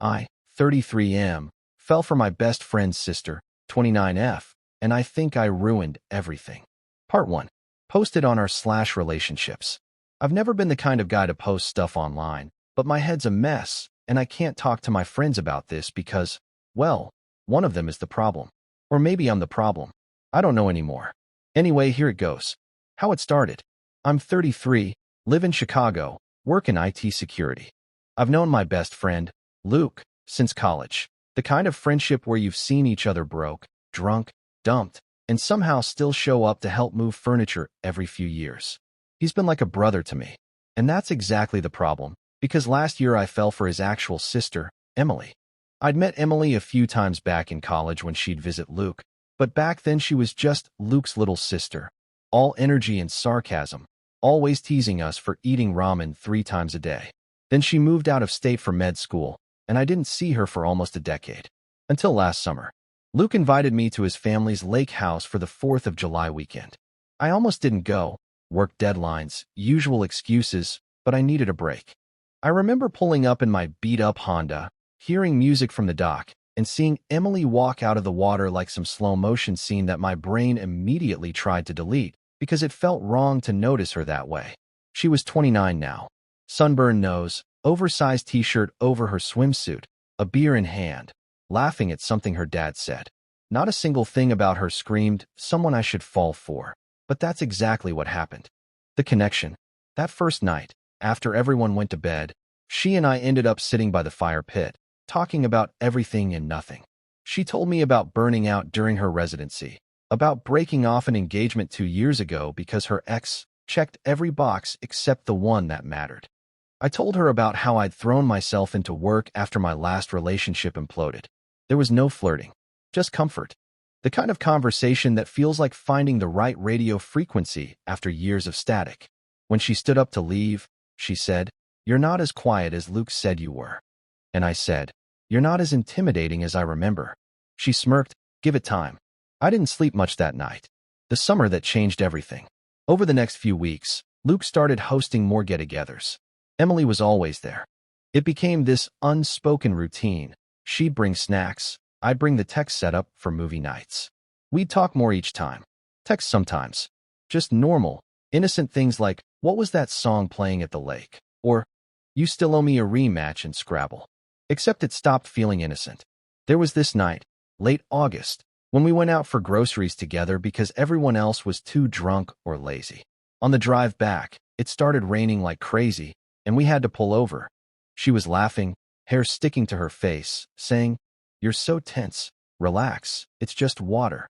I, 33M, fell for my best friend's sister, 29F, and I think I ruined everything. Part 1. Posted on r/relationships. I've never been the kind of guy to post stuff online, but my head's a mess, and I can't talk to my friends about this because, well, one of them is the problem. Or maybe I'm the problem. I don't know anymore. Anyway, here it goes. How it started. I'm 33, live in Chicago, work in IT security. I've known my best friend, Luke, since college. The kind of friendship where you've seen each other broke, drunk, dumped, and somehow still show up to help move furniture every few years. He's been like a brother to me. And that's exactly the problem, because last year I fell for his actual sister, Emily. I'd met Emily a few times back in college when she'd visit Luke, but back then she was just Luke's little sister, all energy and sarcasm, always teasing us for eating ramen 3 times a day. Then she moved out of state for med school, and I didn't see her for almost a decade. Until last summer. Luke invited me to his family's lake house for the 4th of July weekend. I almost didn't go, work deadlines, usual excuses, but I needed a break. I remember pulling up in my beat-up Honda, hearing music from the dock, and seeing Emily walk out of the water like some slow-motion scene that my brain immediately tried to delete because it felt wrong to notice her that way. She was 29 now. Sunburned nose, oversized t-shirt over her swimsuit, a beer in hand, laughing at something her dad said. Not a single thing about her screamed, someone I should fall for. But that's exactly what happened. The connection. That first night, after everyone went to bed, she and I ended up sitting by the fire pit, talking about everything and nothing. She told me about burning out during her residency, about breaking off an engagement 2 years ago because her ex checked every box except the one that mattered. I told her about how I'd thrown myself into work after my last relationship imploded. There was no flirting, just comfort. The kind of conversation that feels like finding the right radio frequency after years of static. When she stood up to leave, she said, "You're not as quiet as Luke said you were." And I said, "You're not as intimidating as I remember." She smirked, "Give it time." I didn't sleep much that night. The summer that changed everything. Over the next few weeks, Luke started hosting more get-togethers. Emily was always there. It became this unspoken routine. She'd bring snacks, I'd bring the text setup for movie nights. We'd talk more each time. Text sometimes. Just normal, innocent things like, "What was that song playing at the lake?" Or, "You still owe me a rematch in Scrabble." Except it stopped feeling innocent. There was this night, late August, when we went out for groceries together because everyone else was too drunk or lazy. On the drive back, it started raining like crazy, and we had to pull over. She was laughing, hair sticking to her face, saying, "You're so tense. Relax, it's just water."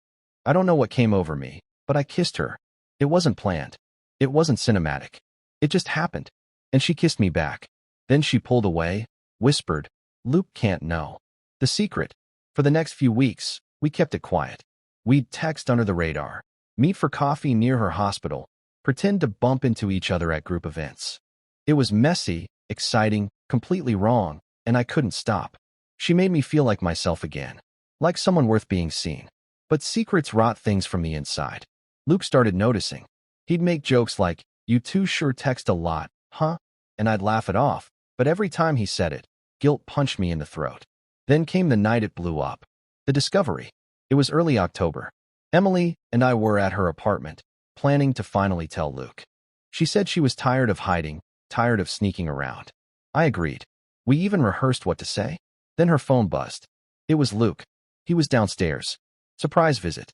I don't know what came over me, but I kissed her. It wasn't planned. It wasn't cinematic. It just happened. And she kissed me back. Then she pulled away, whispered, "Luke can't know." The secret. For the next few weeks, we kept it quiet. We'd text under the radar, meet for coffee near her hospital, pretend to bump into each other at group events. It was messy, exciting, completely wrong, and I couldn't stop. She made me feel like myself again, like someone worth being seen. But secrets rot things from the inside. Luke started noticing. He'd make jokes like, "You two sure text a lot, huh?" And I'd laugh it off, but every time he said it, guilt punched me in the throat. Then came the night it blew up. The discovery. It was early October. Emily and I were at her apartment, planning to finally tell Luke. She said she was tired of hiding, tired of sneaking around. I agreed. We even rehearsed what to say. Then her phone buzzed. It was Luke. He was downstairs. Surprise visit.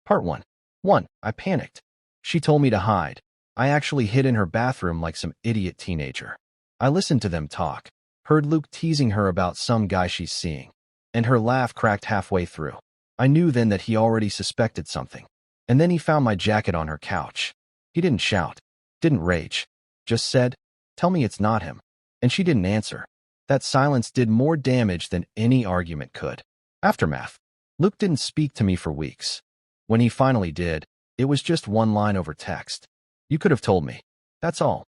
Part 1. 1. I panicked. She told me to hide. I actually hid in her bathroom like some idiot teenager. I listened to them talk, heard Luke teasing her about some guy she's seeing, and her laugh cracked halfway through. I knew then that he already suspected something. And then he found my jacket on her couch. He didn't shout, didn't rage, just said, "Tell me it's not him." And she didn't answer. That silence did more damage than any argument could. Aftermath. Luke didn't speak to me for weeks. When he finally did, it was just one line over text. "You could have told me. That's all."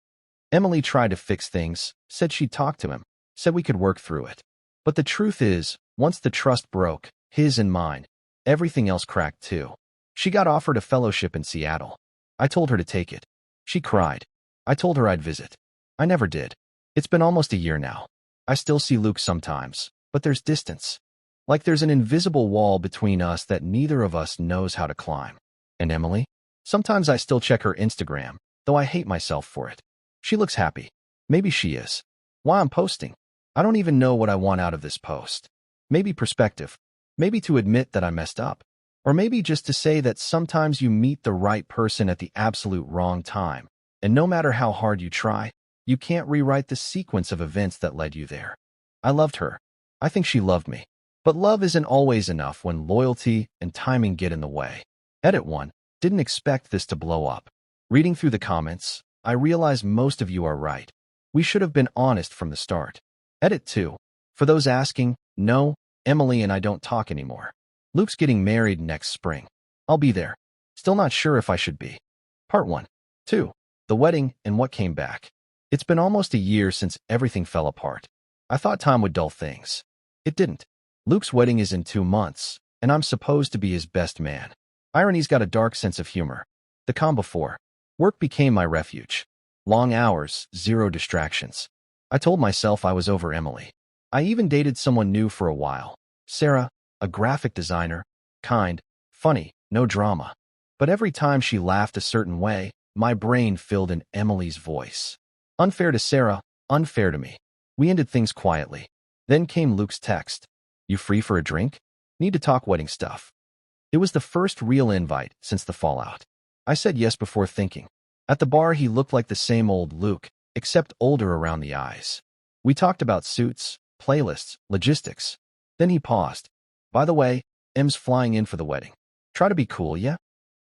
Emily tried to fix things, said she'd talk to him, said we could work through it. But the truth is, once the trust broke, his and mine, everything else cracked too. She got offered a fellowship in Seattle. I told her to take it. She cried. I told her I'd visit. I never did. It's been almost a year now. I still see Luke sometimes, but there's distance. Like there's an invisible wall between us that neither of us knows how to climb. And Emily? Sometimes I still check her Instagram, though I hate myself for it. She looks happy. Maybe she is. Why I'm posting? I don't even know what I want out of this post. Maybe perspective. Maybe to admit that I messed up. Or maybe just to say that sometimes you meet the right person at the absolute wrong time, and no matter how hard you try, you can't rewrite the sequence of events that led you there. I loved her. I think she loved me. But love isn't always enough when loyalty and timing get in the way. Edit 1. Didn't expect this to blow up. Reading through the comments, I realize most of you are right. We should have been honest from the start. Edit 2. For those asking, no, Emily and I don't talk anymore. Luke's getting married next spring. I'll be there. Still not sure if I should be. Part 1. 2. The wedding and what came back. It's been almost a year since everything fell apart. I thought time would dull things. It didn't. Luke's wedding is in 2 months, and I'm supposed to be his best man. Irony's got a dark sense of humor. The calm before. Work became my refuge. Long hours, zero distractions. I told myself I was over Emily. I even dated someone new for a while. Sarah, a graphic designer, kind, funny, no drama. But every time she laughed a certain way, my brain filled in Emily's voice. Unfair to Sarah, unfair to me. We ended things quietly. Then came Luke's text. You free for a drink? Need to talk wedding stuff. It was the first real invite since the fallout. I said yes before thinking. At the bar, he looked like the same old Luke, except older around the eyes. We talked about suits, playlists, logistics. Then he paused. By the way, Em's flying in for the wedding. Try to be cool, yeah?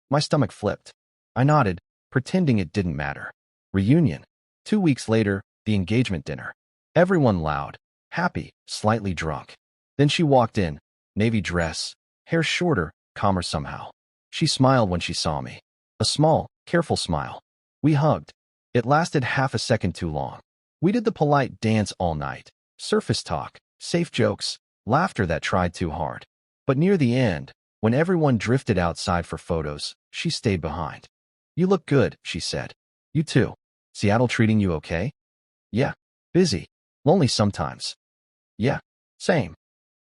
My stomach flipped. I nodded, pretending it didn't matter. Reunion. 2 weeks later, the engagement dinner. Everyone loud, happy, slightly drunk. Then she walked in, navy dress, hair shorter, calmer somehow. She smiled when she saw me. A small, careful smile. We hugged. It lasted half a second too long. We did the polite dance all night. Surface talk, safe jokes, laughter that tried too hard. But near the end, when everyone drifted outside for photos, she stayed behind. You look good, she said. You too. Seattle treating you okay? Yeah. Busy. Lonely sometimes. Yeah. Same.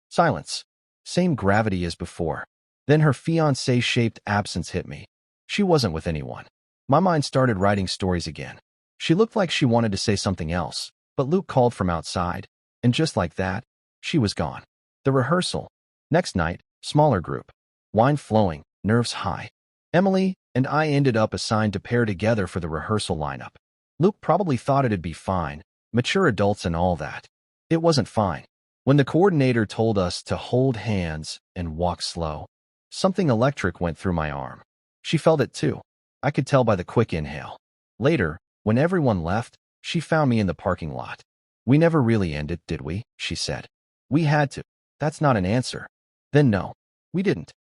Silence. Same gravity as before. Then her fiancé-shaped absence hit me. She wasn't with anyone. My mind started writing stories again. She looked like she wanted to say something else, but Luke called from outside, and just like that, she was gone. The rehearsal. Next night, smaller group. Wine flowing, nerves high. Emily and I ended up assigned to pair together for the rehearsal lineup. Luke probably thought it'd be fine, mature adults and all that. It wasn't fine. When the coordinator told us to hold hands and walk slow, something electric went through my arm. She felt it too. I could tell by the quick inhale. Later, when everyone left, she found me in the parking lot. We never really ended, did we? She said. We had to. That's not an answer. Then no, we didn't.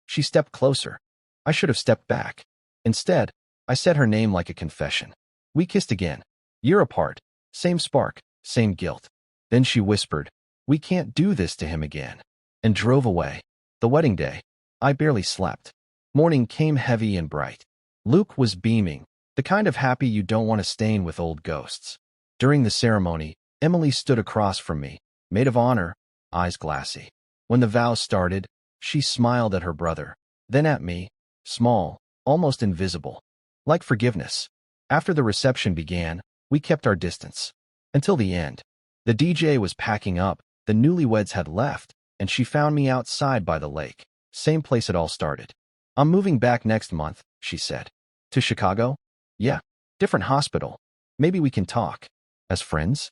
She stepped closer. I should have stepped back. Instead, I said her name like a confession. We kissed again. Year apart. Same spark, same guilt. Then she whispered, we can't do this to him again, and drove away. The wedding day. I barely slept. Morning came heavy and bright. Luke was beaming, the kind of happy you don't want to stain with old ghosts. During the ceremony, Emily stood across from me, maid of honor, eyes glassy. When the vows started, she smiled at her brother, then at me, small, almost invisible. Like forgiveness. After the reception began, we kept our distance. Until the end. The DJ was packing up, the newlyweds had left, and she found me outside by the lake. Same place it all started. I'm moving back next month, she said. To Chicago? Yeah. Different hospital. Maybe we can talk. As friends?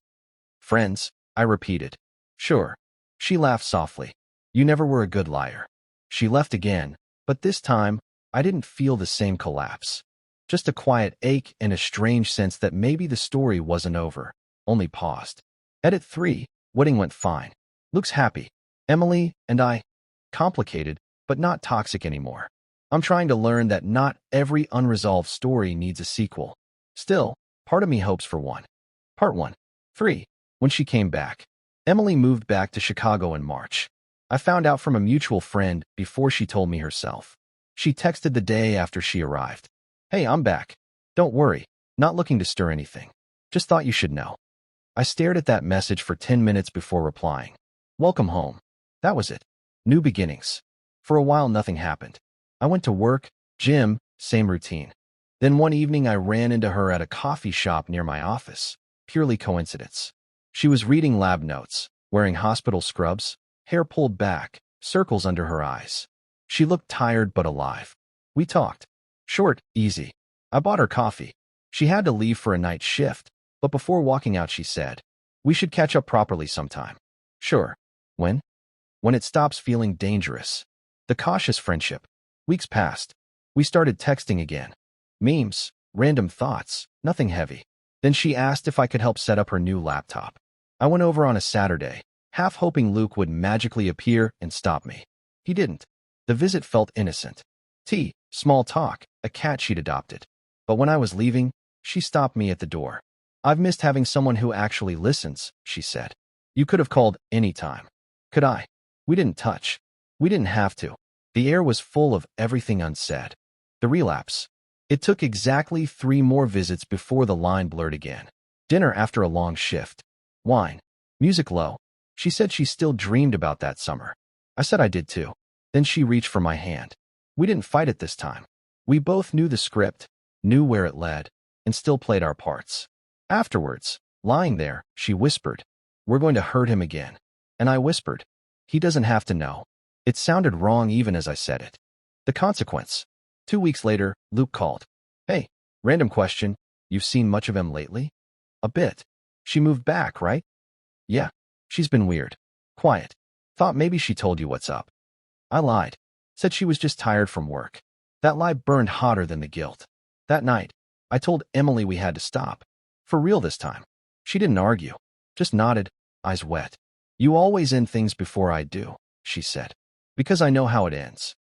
Friends, I repeated. Sure. She laughed softly. You never were a good liar. She left again, but this time, I didn't feel the same collapse. Just a quiet ache and a strange sense that maybe the story wasn't over, only paused. Edit 3. Wedding went fine. Luke's happy. Emily and I. Complicated, but not toxic anymore. I'm trying to learn that not every unresolved story needs a sequel. Still, part of me hopes for one. Part 1. 3. When she came back. Emily moved back to Chicago in March. I found out from a mutual friend before she told me herself. She texted the day after she arrived. Hey, I'm back. Don't worry. Not looking to stir anything. Just thought you should know. I stared at that message for 10 minutes before replying. Welcome home. That was it. New beginnings. For a while, nothing happened. I went to work, gym, same routine. Then one evening, I ran into her at a coffee shop near my office. Purely coincidence. She was reading lab notes, wearing hospital scrubs, hair pulled back, circles under her eyes. She looked tired but alive. We talked. Short, easy. I bought her coffee. She had to leave for a night shift, but before walking out, she said, "We should catch up properly sometime." Sure. When? When it stops feeling dangerous. The cautious friendship. Weeks passed. We started texting again. Memes, random thoughts, nothing heavy. Then she asked if I could help set up her new laptop. I went over on a Saturday, half hoping Luke would magically appear and stop me. He didn't. The visit felt innocent. Small talk, a cat she'd adopted. But when I was leaving, she stopped me at the door. "I've missed having someone who actually listens," she said. "You could have called any time." Could I? We didn't touch. We didn't have to. The air was full of everything unsaid. The relapse. It took exactly 3 more visits before the line blurred again. Dinner after a long shift. Wine. Music low. She said she still dreamed about that summer. I said I did too. Then she reached for my hand. We didn't fight it this time. We both knew the script, knew where it led, and still played our parts. Afterwards, lying there, she whispered, "We're going to hurt him again." And I whispered, "He doesn't have to know." It sounded wrong even as I said it. The consequence. 2 weeks later, Luke called. "Hey, random question. You've seen much of him lately?" "A bit." "She moved back, right?" "Yeah. She's been weird. Quiet. Thought maybe she told you what's up." I lied. Said she was just tired from work. That lie burned hotter than the guilt. That night, I told Emily we had to stop. For real this time. She didn't argue. Just nodded, eyes wet. "You always end things before I do," she said. "Because I know how it ends."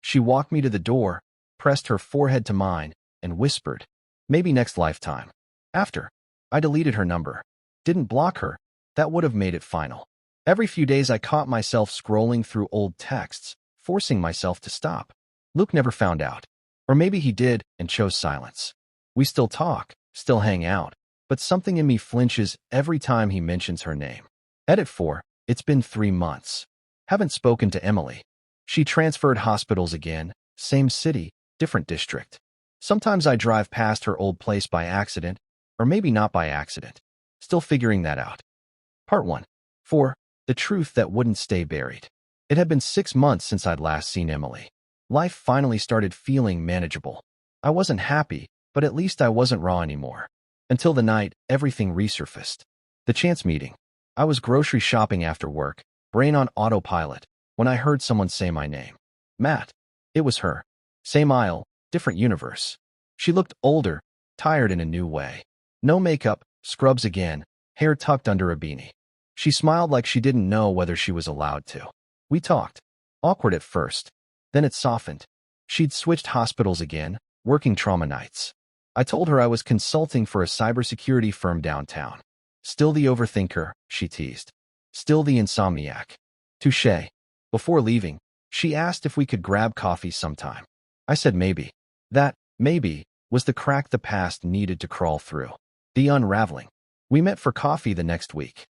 She walked me to the door, pressed her forehead to mine, and whispered, "Maybe next lifetime." After, I deleted her number. Didn't block her. That would have made it final. Every few days I caught myself scrolling through old texts, forcing myself to stop. Luke never found out. Or maybe he did and chose silence. We still talk, still hang out, but something in me flinches every time he mentions her name. Edit 4. It's been 3 months. Haven't spoken to Emily. She transferred hospitals again, same city, different district. Sometimes I drive past her old place by accident, or maybe not by accident. Still figuring that out. Part 1. 4. The truth that wouldn't stay buried. It had been 6 months since I'd last seen Emily. Life finally started feeling manageable. I wasn't happy, but at least I wasn't raw anymore. Until the night, everything resurfaced. The chance meeting. I was grocery shopping after work, brain on autopilot, when I heard someone say my name. Matt. It was her. Same aisle, different universe. She looked older, tired in a new way. No makeup, scrubs again, hair tucked under a beanie. She smiled like she didn't know whether she was allowed to. We talked. Awkward at first. Then it softened. She'd switched hospitals again, working trauma nights. I told her I was consulting for a cybersecurity firm downtown. Still the overthinker, she teased. Still the insomniac. Touché. Before leaving, she asked if we could grab coffee sometime. I said maybe. That, maybe, was the crack the past needed to crawl through. The unraveling. We met for coffee the next week.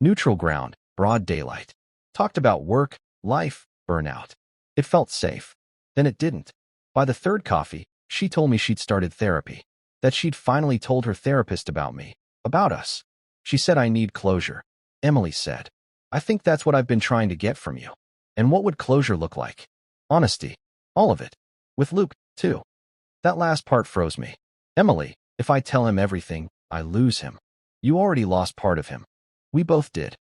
Neutral ground, broad daylight. Talked about work, life, burnout. It felt safe. Then it didn't. By the third coffee, she told me she'd started therapy. That she'd finally told her therapist about me. About us. She said I need closure. Emily said, "I think that's what I've been trying to get from you." And what would closure look like? Honesty. All of it. With Luke, too. That last part froze me. Emily, if I tell him everything, I lose him. You already lost part of him. We both did.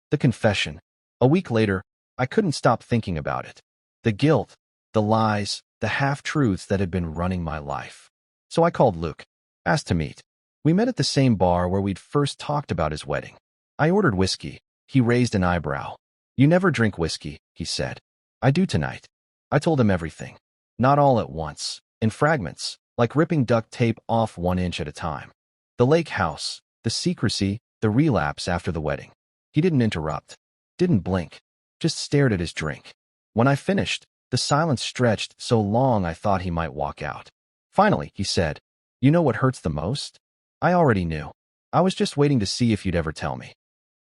The confession. A week later, I couldn't stop thinking about it. The guilt, the lies, the half-truths that had been running my life. So I called Luke. Asked to meet. We met at the same bar where we'd first talked about his wedding. I ordered whiskey. He raised an eyebrow. "You never drink whiskey," he said. "I do tonight." I told him everything. Not all at once. In fragments, like ripping duct tape off 1 inch at a time. The lake house, the secrecy, the relapse after the wedding. He didn't interrupt. Didn't blink. Just stared at his drink. When I finished, the silence stretched so long I thought he might walk out. Finally, he said, "You know what hurts the most?" I already knew. I was just waiting to see if you'd ever tell me.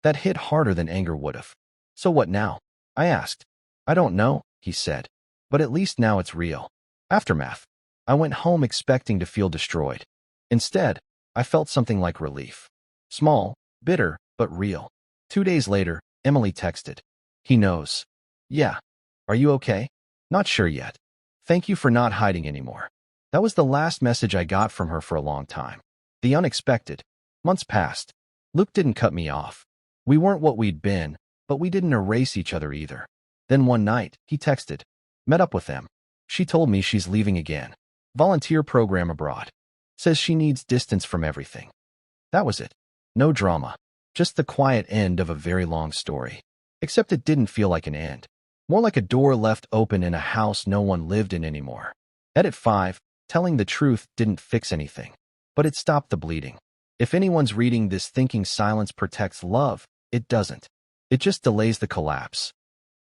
That hit harder than anger would have. So what now? I asked. I don't know, he said. But at least now it's real. Aftermath. I went home expecting to feel destroyed. Instead, I felt something like relief. Small, bitter, but real. 2 days later, Emily texted. He knows. Yeah. Are you okay? Not sure yet. Thank you for not hiding anymore. That was the last message I got from her for a long time. The unexpected. Months passed. Luke didn't cut me off. We weren't what we'd been, but we didn't erase each other either. Then one night, he texted. Met up with them. She told me she's leaving again. Volunteer program abroad. Says she needs distance from everything. That was it. No drama. Just the quiet end of a very long story. Except it didn't feel like an end. More like a door left open in a house no one lived in anymore. Edit 5. Telling the truth didn't fix anything. But it stopped the bleeding. If anyone's reading this thinking silence protects love, it doesn't. It just delays the collapse.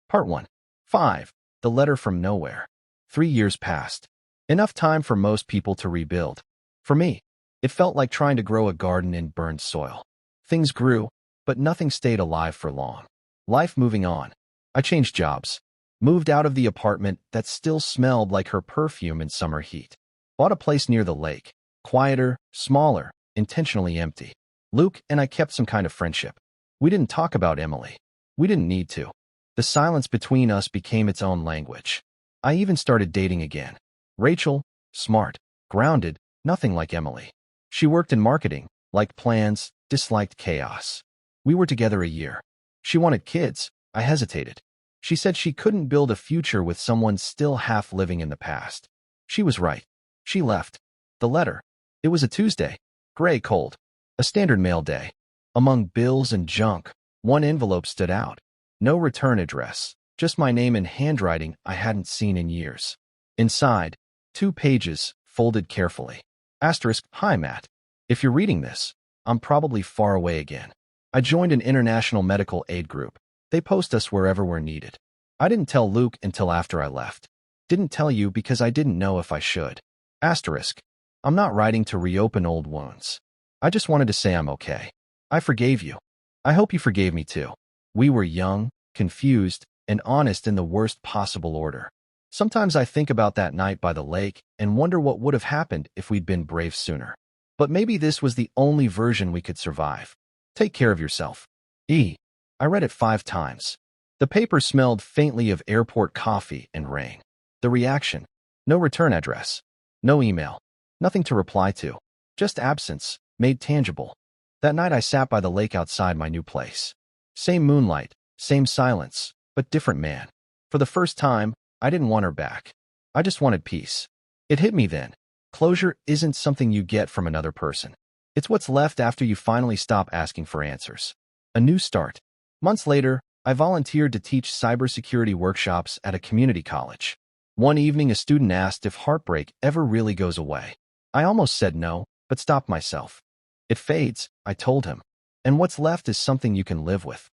Part 1. 5. The letter from nowhere. 3 years passed. Enough time for most people to rebuild. For me, it felt like trying to grow a garden in burned soil. Things grew, but nothing stayed alive for long. Life moving on. I changed jobs. Moved out of the apartment that still smelled like her perfume in summer heat. Bought a place near the lake. Quieter, smaller, intentionally empty. Luke and I kept some kind of friendship. We didn't talk about Emily. We didn't need to. The silence between us became its own language. I even started dating again. Rachel, smart, grounded, nothing like Emily. She worked in marketing, liked plans, disliked chaos. We were together a year. She wanted kids. I hesitated. She said she couldn't build a future with someone still half living in the past. She was right. She left. The letter. It was a Tuesday. Gray cold. A standard mail day. Among bills and junk, one envelope stood out. No return address. Just my name in handwriting I hadn't seen in years. Inside, 2 pages, folded carefully. Asterisk, hi Matt. If you're reading this, I'm probably far away again. I joined an international medical aid group. They post us wherever we're needed. I didn't tell Luke until after I left. Didn't tell you because I didn't know if I should. Asterisk, I'm not writing to reopen old wounds. I just wanted to say I'm okay. I forgave you. I hope you forgave me too. We were young, confused, and honest in the worst possible order. Sometimes I think about that night by the lake and wonder what would have happened if we'd been brave sooner. But maybe this was the only version we could survive. Take care of yourself. E. I read it 5 times. The paper smelled faintly of airport coffee and rain. The reaction. No return address. No email. Nothing to reply to. Just absence, made tangible. That night I sat by the lake outside my new place. Same moonlight, same silence, but different man. For the first time, I didn't want her back. I just wanted peace. It hit me then. Closure isn't something you get from another person. It's what's left after you finally stop asking for answers. A new start. Months later, I volunteered to teach cybersecurity workshops at a community college. One evening, a student asked if heartbreak ever really goes away. I almost said no, but stopped myself. It fades, I told him. And what's left is something you can live with.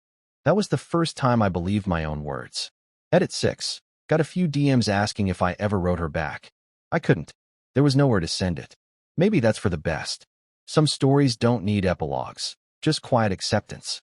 That was the first time I believed my own words. Edit 6. Got a few DMs asking if I ever wrote her back. I couldn't. There was nowhere to send it. Maybe that's for the best. Some stories don't need epilogues, just quiet acceptance.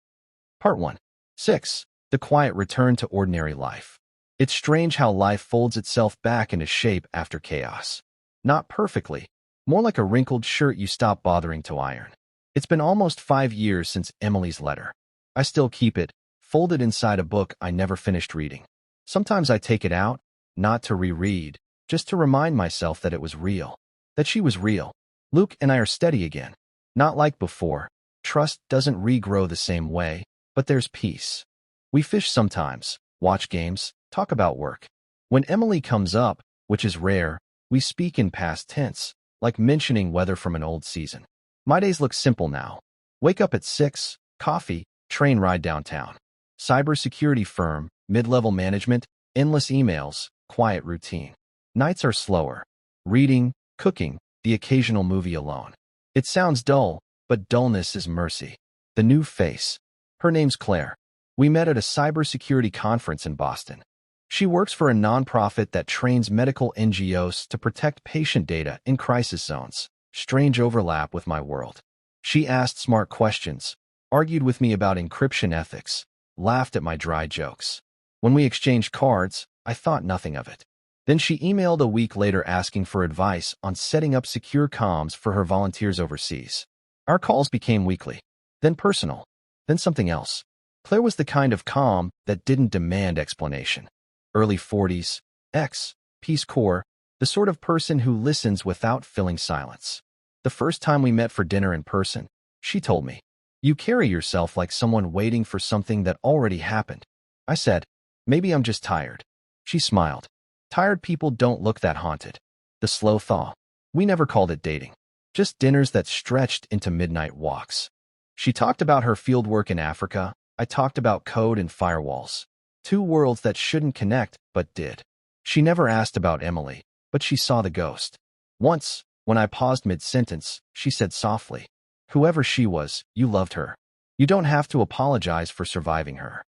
Part 1. 6. The quiet return to ordinary life. It's strange how life folds itself back into shape after chaos. Not perfectly, more like a wrinkled shirt you stop bothering to iron. It's been almost 5 years since Emily's letter. I still keep it, folded inside a book I never finished reading. Sometimes I take it out, not to reread, just to remind myself that it was real, that she was real. Luke and I are steady again. Not like before. Trust doesn't regrow the same way, but there's peace. We fish sometimes, watch games, talk about work. When Emily comes up, which is rare, we speak in past tense, like mentioning weather from an old season. My days look simple now. Wake up at 6, coffee, train ride downtown. Cybersecurity firm, mid-level management, endless emails, quiet routine. Nights are slower. Reading, cooking, the occasional movie alone. It sounds dull, but dullness is mercy. The new face. Her name's Claire. We met at a cybersecurity conference in Boston. She works for a nonprofit that trains medical NGOs to protect patient data in crisis zones. Strange overlap with my world. She asked smart questions, argued with me about encryption ethics, laughed at my dry jokes. When we exchanged cards, I thought nothing of it. Then she emailed a week later asking for advice on setting up secure comms for her volunteers overseas. Our calls became weekly, then personal, then something else. Claire was the kind of calm that didn't demand explanation. Early 40s, Peace Corps, the sort of person who listens without filling silence. The first time we met for dinner in person, she told me, "You carry yourself like someone waiting for something that already happened." I said, "Maybe I'm just tired." She smiled. Tired people don't look that haunted. The slow thaw. We never called it dating. Just dinners that stretched into midnight walks. She talked about her fieldwork in Africa. I talked about code and firewalls. Two worlds that shouldn't connect, but did. She never asked about Emily, but she saw the ghost. Once, when I paused mid-sentence, she said softly, "Whoever she was, you loved her. You don't have to apologize for surviving her."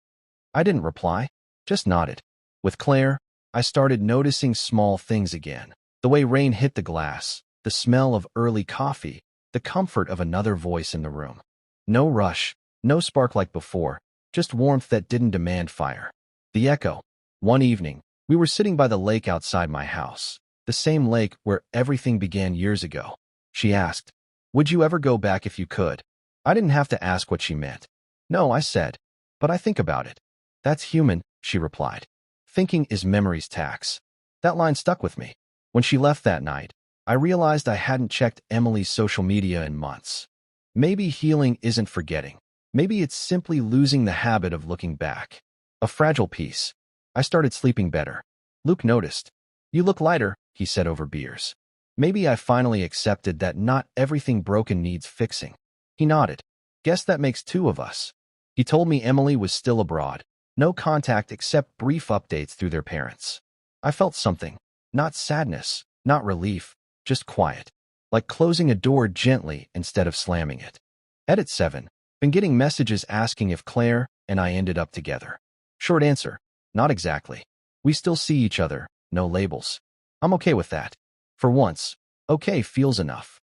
I didn't reply, just nodded. With Claire, I started noticing small things again. The way rain hit the glass, the smell of early coffee, the comfort of another voice in the room. No rush, no spark like before, just warmth that didn't demand fire. The echo. One evening, we were sitting by the lake outside my house, the same lake where everything began years ago. She asked, "Would you ever go back if you could?" I didn't have to ask what she meant. "No," I said, "but I think about it." "That's human," she replied. "Thinking is memory's tax." That line stuck with me. When she left that night, I realized I hadn't checked Emily's social media in months. Maybe healing isn't forgetting. Maybe it's simply losing the habit of looking back. A fragile piece. I started sleeping better. Luke noticed. "You look lighter," he said over beers. Maybe I finally accepted that not everything broken needs fixing. He nodded. "Guess that makes two of us." He told me Emily was still abroad. No contact except brief updates through their parents. I felt something. Not sadness, not relief, just quiet. Like closing a door gently instead of slamming it. Edit 7. Been getting messages asking if Claire and I ended up together. Short answer, not exactly. We still see each other, no labels. I'm okay with that. For once, okay feels enough.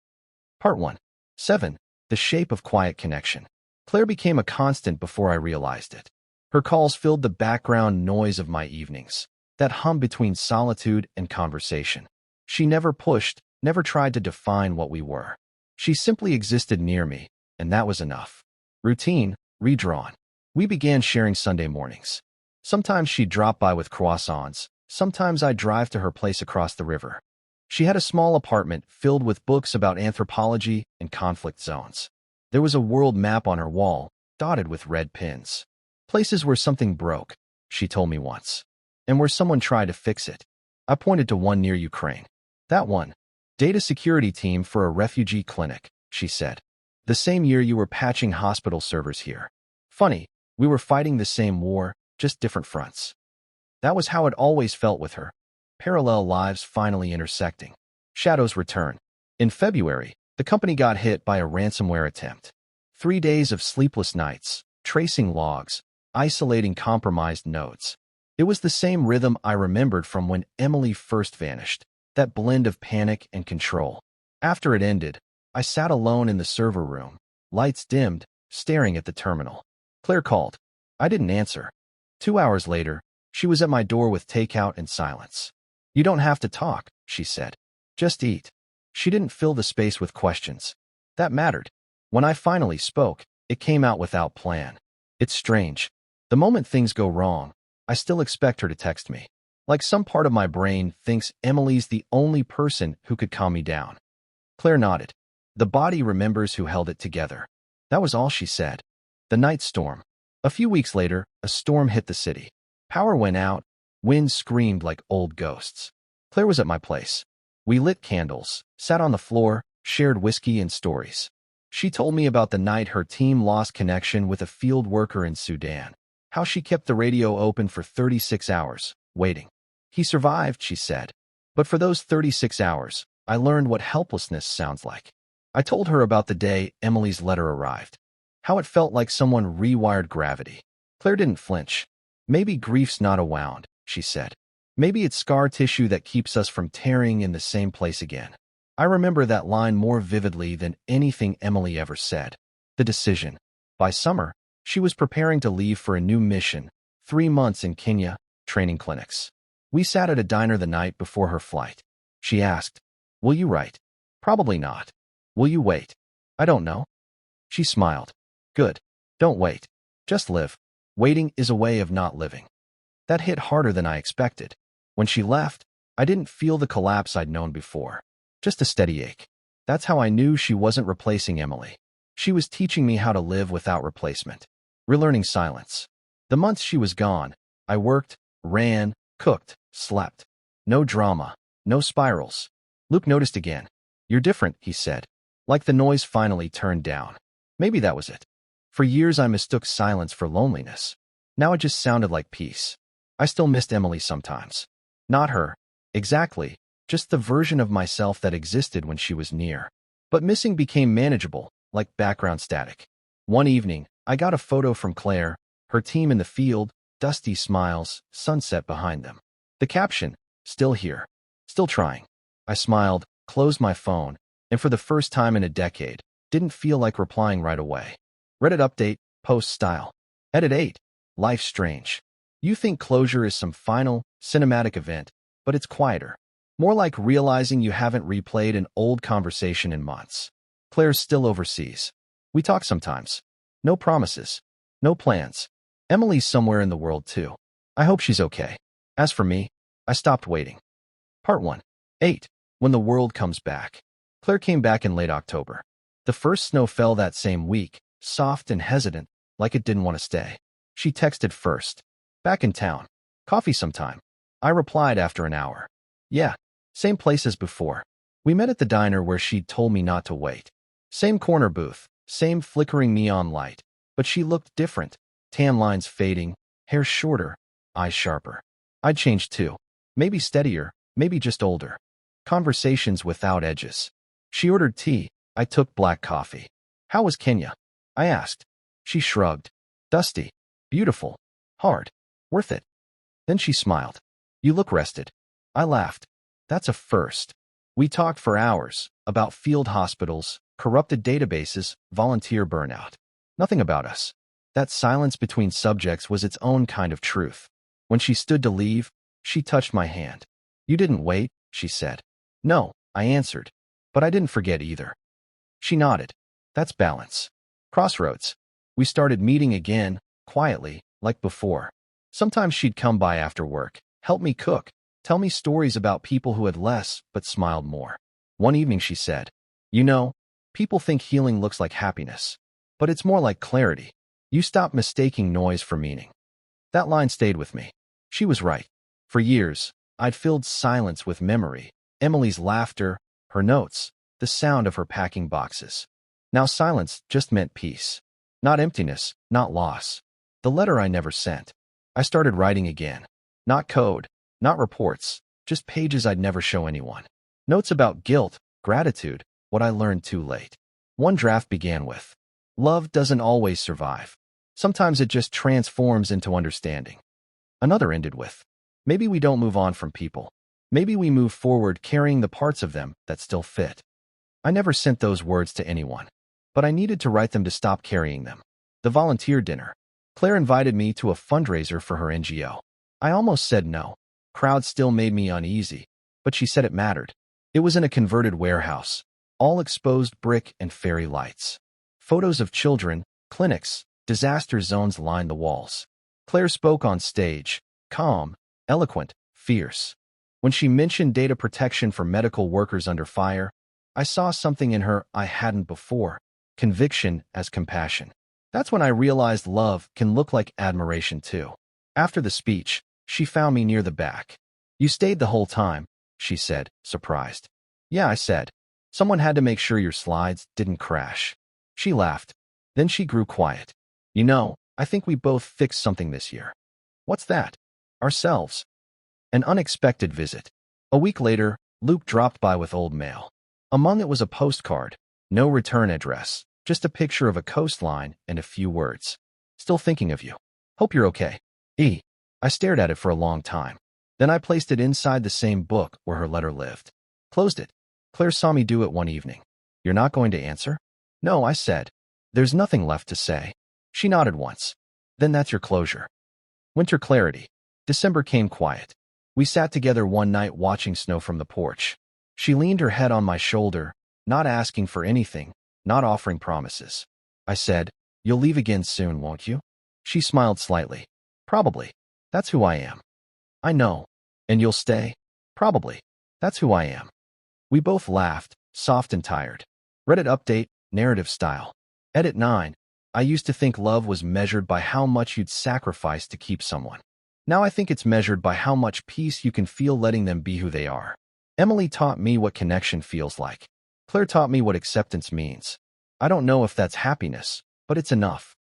Part 1. 7. The shape of quiet connection. Claire became a constant before I realized it. Her calls filled the background noise of my evenings, that hum between solitude and conversation. She never pushed, never tried to define what we were. She simply existed near me, and that was enough. Routine, redrawn. We began sharing Sunday mornings. Sometimes she'd drop by with croissants, sometimes I'd drive to her place across the river. She had a small apartment filled with books about anthropology and conflict zones. There was a world map on her wall, dotted with red pins. Places where something broke, she told me once, and where someone tried to fix it. I pointed to one near Ukraine. That one. Data security team for a refugee clinic, she said. The same year you were patching hospital servers here. Funny, we were fighting the same war, just different fronts. That was how it always felt with her. Parallel lives finally intersecting. Shadows return. In February, the company got hit by a ransomware attempt. 3 days of sleepless nights, tracing logs, isolating compromised nodes. It was the same rhythm I remembered from when Emily first vanished, that blend of panic and control. After it ended, I sat alone in the server room, lights dimmed, staring at the terminal. Claire called. I didn't answer. 2 hours later, she was at my door with takeout and silence. "You don't have to talk," she said. "Just eat." She didn't fill the space with questions. That mattered. When I finally spoke, it came out without plan. It's strange. The moment things go wrong, I still expect her to text me. Like some part of my brain thinks Emily's the only person who could calm me down. Claire nodded. The body remembers who held it together. That was all she said. The night storm. A few weeks later, a storm hit the city. Power went out. Wind screamed like old ghosts. Claire was at my place. We lit candles, sat on the floor, shared whiskey and stories. She told me about the night her team lost connection with a field worker in Sudan. How she kept the radio open for 36 hours, waiting. He survived, she said. But for those 36 hours, I learned what helplessness sounds like. I told her about the day Emily's letter arrived. How it felt like someone rewired gravity. Claire didn't flinch. Maybe grief's not a wound, she said. Maybe it's scar tissue that keeps us from tearing in the same place again. I remember that line more vividly than anything Emily ever said. The decision. By summer, She was preparing to leave for a new mission, 3 months in Kenya, training clinics. We sat at a diner the night before her flight. She asked, "Will you write?" "Probably not." "Will you wait?" "I don't know." She smiled. "Good. Don't wait. Just live. Waiting is a way of not living." That hit harder than I expected. When she left, I didn't feel the collapse I'd known before. Just a steady ache. That's how I knew she wasn't replacing Emily. She was teaching me how to live without replacement. Relearning silence. The months she was gone, I worked, ran, cooked, slept. No drama. No spirals. Luke noticed again. "You're different," he said. Like the noise finally turned down. Maybe that was it. For years I mistook silence for loneliness. Now it just sounded like peace. I still missed Emily sometimes. Not her. Exactly. Just the version of myself that existed when she was near. But missing became manageable, like background static. One evening, I got a photo from Claire, her team in the field, dusty smiles, sunset behind them. The caption, "Still here. Still trying." I smiled, closed my phone, and for the first time in a decade, didn't feel like replying right away. Reddit update, post style. Edit 8. Life's strange. You think closure is some final, cinematic event, but it's quieter. More like realizing you haven't replayed an old conversation in months. Claire's still overseas. We talk sometimes. No promises. No plans. Emily's somewhere in the world too. I hope she's okay. As for me, I stopped waiting. Part 1. 8. When the world comes back. Claire came back in late October. The first snow fell that same week, soft and hesitant, like it didn't want to stay. She texted first. "Back in town. Coffee sometime." I replied after an hour. "Yeah, same place as before." We met at the diner where she'd told me not to wait. Same corner booth, same flickering neon light, but she looked different. Tan lines fading, hair shorter, eyes sharper. I'd changed too. Maybe steadier, maybe just older. Conversations without edges. She ordered tea. I took black coffee. "How was Kenya?" I asked. She shrugged. "Dusty. Beautiful. Hard. Worth it." Then she smiled. "You look rested." I laughed. That's a first. We talked for hours about field hospitals, corrupted databases, volunteer burnout. Nothing about us. That silence between subjects was its own kind of truth. When she stood to leave, she touched my hand. "You didn't wait," she said. "No," I answered. But I didn't forget either. She nodded. That's balance. Crossroads. We started meeting again, quietly, like before. Sometimes she'd come by after work, help me cook, tell me stories about people who had less but smiled more. One evening she said, "You know, people think healing looks like happiness, but it's more like clarity. You stop mistaking noise for meaning." That line stayed with me. She was right. For years, I'd filled silence with memory, Emily's laughter, her notes, the sound of her packing boxes. Now silence just meant peace. Not emptiness, not loss. The letter I never sent. I started writing again. Not code, not reports, just pages I'd never show anyone. Notes about guilt, gratitude, what I learned too late. One draft began with, "Love doesn't always survive. Sometimes it just transforms into understanding." Another ended with, "Maybe we don't move on from people. Maybe we move forward carrying the parts of them that still fit." I never sent those words to anyone, but I needed to write them to stop carrying them. The volunteer dinner. Claire invited me to a fundraiser for her NGO. I almost said no. Crowd still made me uneasy, but she said it mattered. It was in a converted warehouse, all exposed brick and fairy lights. Photos of children, clinics, disaster zones lined the walls. Claire spoke on stage, calm, eloquent, fierce. When she mentioned data protection for medical workers under fire, I saw something in her I hadn't before, conviction as compassion. That's when I realized love can look like admiration too. After the speech, she found me near the back. "You stayed the whole time," she said, surprised. "Yeah," I said. "Someone had to make sure your slides didn't crash." She laughed. Then she grew quiet. "You know, I think we both fixed something this year." "What's that?" "Ourselves." An unexpected visit. A week later, Luke dropped by with old mail. Among it was a postcard, no return address, just a picture of a coastline and a few words. "Still thinking of you. Hope you're okay. E." I stared at it for a long time. Then I placed it inside the same book where her letter lived. Closed it. Claire saw me do it one evening. "You're not going to answer?" "No," I said. "There's nothing left to say." She nodded once. Then that's your closure. Winter clarity. December came quiet. We sat together one night watching snow from the porch. She leaned her head on my shoulder, not asking for anything, not offering promises. I said, "You'll leave again soon, won't you?" She smiled slightly. "Probably. That's who I am." "I know. And you'll stay?" "Probably. That's who I am." We both laughed, soft and tired. Reddit update, narrative style. Edit 9. I used to think love was measured by how much you'd sacrifice to keep someone. Now I think it's measured by how much peace you can feel letting them be who they are. Emily taught me what connection feels like. Claire taught me what acceptance means. I don't know if that's happiness, but it's enough.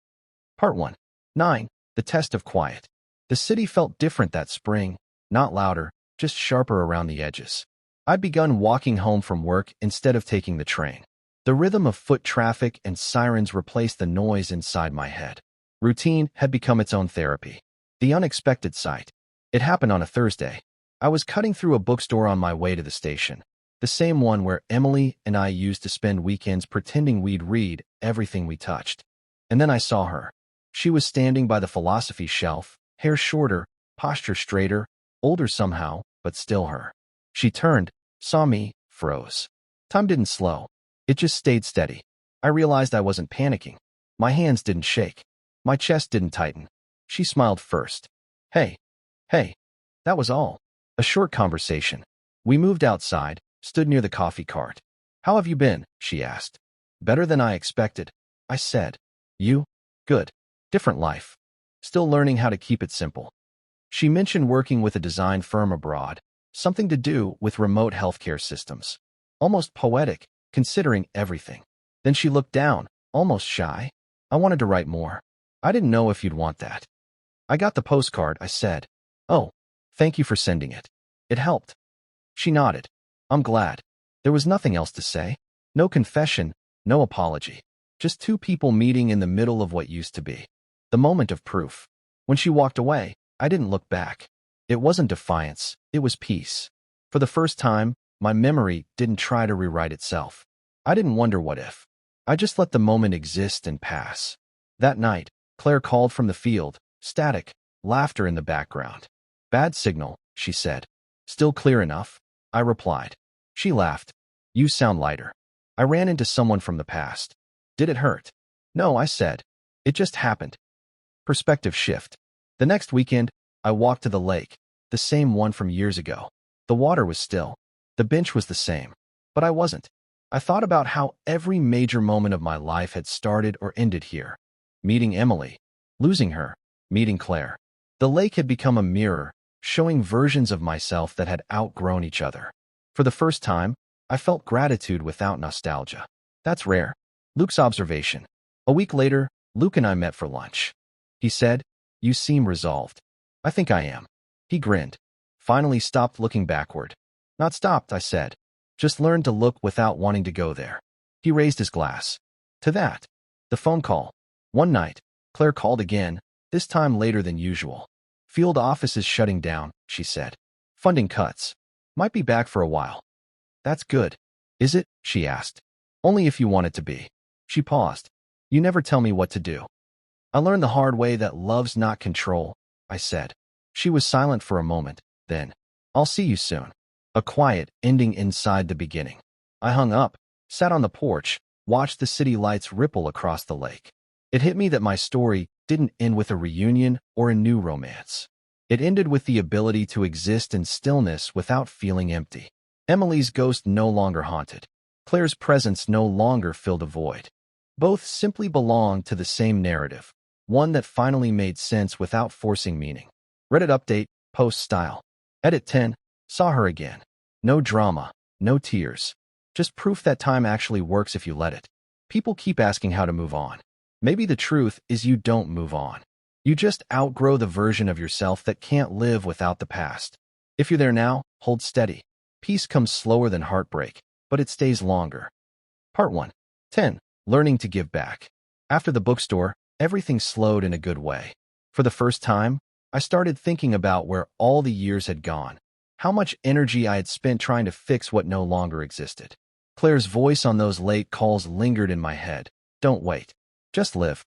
Part 1. 9. The test of quiet. The city felt different that spring, not louder, just sharper around the edges. I'd begun walking home from work instead of taking the train. The rhythm of foot traffic and sirens replaced the noise inside my head. Routine had become its own therapy. The unexpected sight. It happened on a Thursday. I was cutting through a bookstore on my way to the station, the same one where Emily and I used to spend weekends pretending we'd read everything we touched. And then I saw her. She was standing by the philosophy shelf, hair shorter, posture straighter, older somehow, but still her. She turned, saw me, froze. Time didn't slow. It just stayed steady. I realized I wasn't panicking. My hands didn't shake. My chest didn't tighten. She smiled first. Hey. That was all. A short conversation. We moved outside, stood near the coffee cart. "How have you been?" she asked. "Better than I expected," I said. "You?" "Good. Different life. Still learning how to keep it simple." She mentioned working with a design firm abroad, something to do with remote healthcare systems. Almost poetic, considering everything. Then she looked down, almost shy. "I wanted to write more. I didn't know if you'd want that." "I got the postcard," I said. "Oh, thank you for sending it. It helped." She nodded. "I'm glad." There was nothing else to say. No confession, no apology. Just two people meeting in the middle of what used to be. The moment of proof. When she walked away, I didn't look back. It wasn't defiance, it was peace. For the first time, my memory didn't try to rewrite itself. I didn't wonder what if. I just let the moment exist and pass. That night, Claire called from the field, static, laughter in the background. "Bad signal," she said. "Still clear enough?" I replied. She laughed. "You sound lighter." I ran into someone from the past. "Did it hurt?" "No," I said. "It just happened." Perspective shift. The next weekend, I walked to the lake, the same one from years ago. The water was still. The bench was the same. But I wasn't. I thought about how every major moment of my life had started or ended here. Meeting Emily, losing her, meeting Claire. The lake had become a mirror, showing versions of myself that had outgrown each other. For the first time, I felt gratitude without nostalgia. That's rare. Luke's observation. A week later, Luke and I met for lunch. He said, "You seem resolved." "I think I am." He grinned. Finally stopped looking backward. "Not stopped," I said. "Just learned to look without wanting to go there." He raised his glass. To that. The phone call. One night, Claire called again, this time later than usual. "Field office is shutting down," she said. "Funding cuts. Might be back for a while." "That's good." "Is it?" she asked. "Only if you want it to be." She paused. "You never tell me what to do." "I learned the hard way that love's not control," I said. She was silent for a moment, then, "I'll see you soon." A quiet ending inside the beginning. I hung up, sat on the porch, watched the city lights ripple across the lake. It hit me that my story didn't end with a reunion or a new romance. It ended with the ability to exist in stillness without feeling empty. Emily's ghost no longer haunted. Claire's presence no longer filled a void. Both simply belonged to the same narrative, one that finally made sense without forcing meaning. Reddit update, post style. Edit 10, saw her again. No drama, no tears. Just proof that time actually works if you let it. People keep asking how to move on. Maybe the truth is you don't move on. You just outgrow the version of yourself that can't live without the past. If you're there now, hold steady. Peace comes slower than heartbreak, but it stays longer. Part 1. 10. Learning to give back. After the bookstore, everything slowed in a good way. For the first time, I started thinking about where all the years had gone, how much energy I had spent trying to fix what no longer existed. Claire's voice on those late calls lingered in my head. "Don't wait. Just live."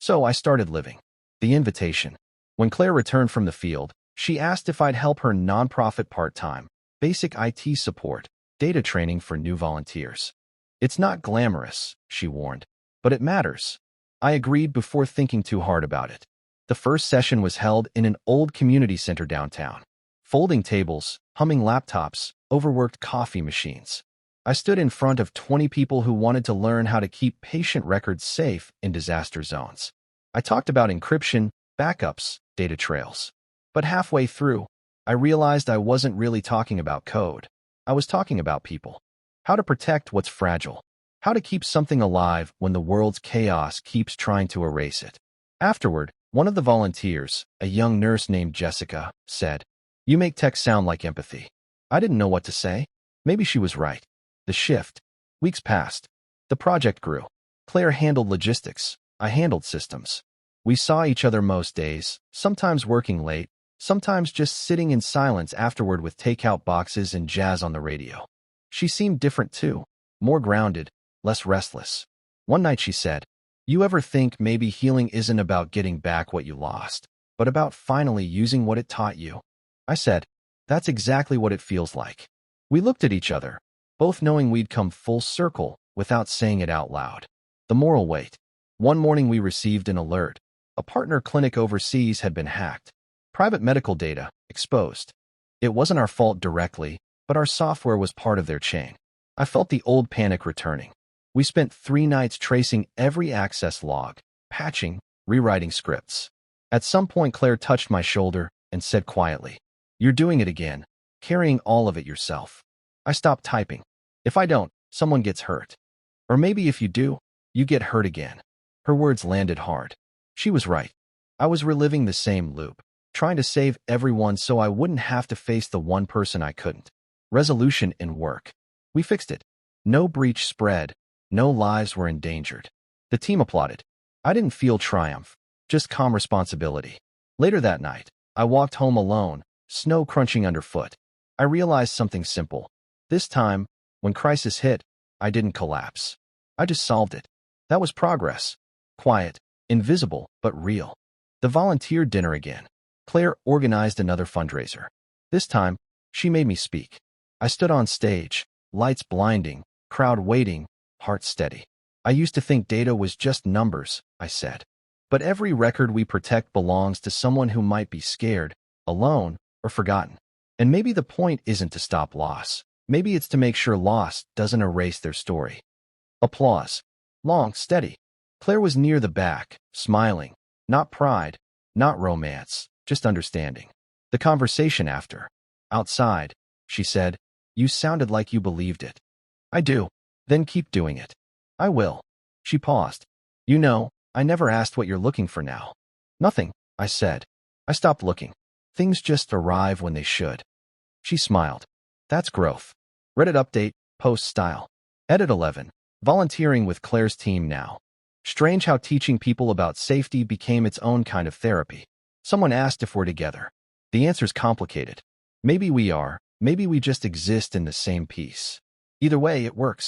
So I started living. The invitation. When Claire returned from the field, she asked if I'd help her nonprofit part-time, basic IT support, data training for new volunteers. It's not glamorous, she warned, but it matters. I agreed before thinking too hard about it. The first session was held in an old community center downtown. Folding tables, humming laptops, overworked coffee machines. I stood in front of 20 people who wanted to learn how to keep patient records safe in disaster zones. I talked about encryption, backups, data trails. But halfway through, I realized I wasn't really talking about code. I was talking about people. How to protect what's fragile. How to keep something alive when the world's chaos keeps trying to erase it. Afterward, one of the volunteers, a young nurse named Jessica, said, "You make tech sound like empathy." I didn't know what to say. Maybe she was right. The shift. Weeks passed. The project grew. Claire handled logistics. I handled systems. We saw each other most days, sometimes working late, sometimes just sitting in silence afterward with takeout boxes and jazz on the radio. She seemed different too, more grounded, less restless. One night she said, "You ever think maybe healing isn't about getting back what you lost, but about finally using what it taught you?" I said, "That's exactly what it feels like." We looked at each other, both knowing we'd come full circle without saying it out loud. The moral weight. One morning we received an alert. A partner clinic overseas had been hacked. Private medical data exposed. It wasn't our fault directly, but our software was part of their chain. I felt the old panic returning. We spent 3 nights tracing every access log, patching, rewriting scripts. At some point, Claire touched my shoulder and said quietly, "You're doing it again, carrying all of it yourself." I stopped typing. If I don't, someone gets hurt. Or maybe if you do, you get hurt again. Her words landed hard. She was right. I was reliving the same loop, trying to save everyone so I wouldn't have to face the one person I couldn't. Resolution in work. We fixed it. No breach spread. No lives were endangered. The team applauded. I didn't feel triumph, just calm responsibility. Later that night, I walked home alone, snow crunching underfoot. I realized something simple. This time, when crisis hit, I didn't collapse. I just solved it. That was progress. Quiet, invisible, but real. The volunteer dinner again. Claire organized another fundraiser. This time, she made me speak. I stood on stage, lights blinding, crowd waiting, heart steady. "I used to think data was just numbers," I said. "But every record we protect belongs to someone who might be scared, alone, or forgotten. And maybe the point isn't to stop loss. Maybe it's to make sure loss doesn't erase their story." Applause. Long, steady. Claire was near the back, smiling. Not pride, not romance, just understanding. The conversation after. Outside, she said, "You sounded like you believed it." "I do." "Then keep doing it." "I will." She paused. "You know, I never asked what you're looking for now." "Nothing," I said. "I stopped looking. Things just arrive when they should." She smiled. "That's growth." Reddit update, post style. Edit 11. Volunteering with Claire's team now. Strange how teaching people about safety became its own kind of therapy. Someone asked if we're together. The answer's complicated. Maybe we are, maybe we just exist in the same piece. Either way, it works.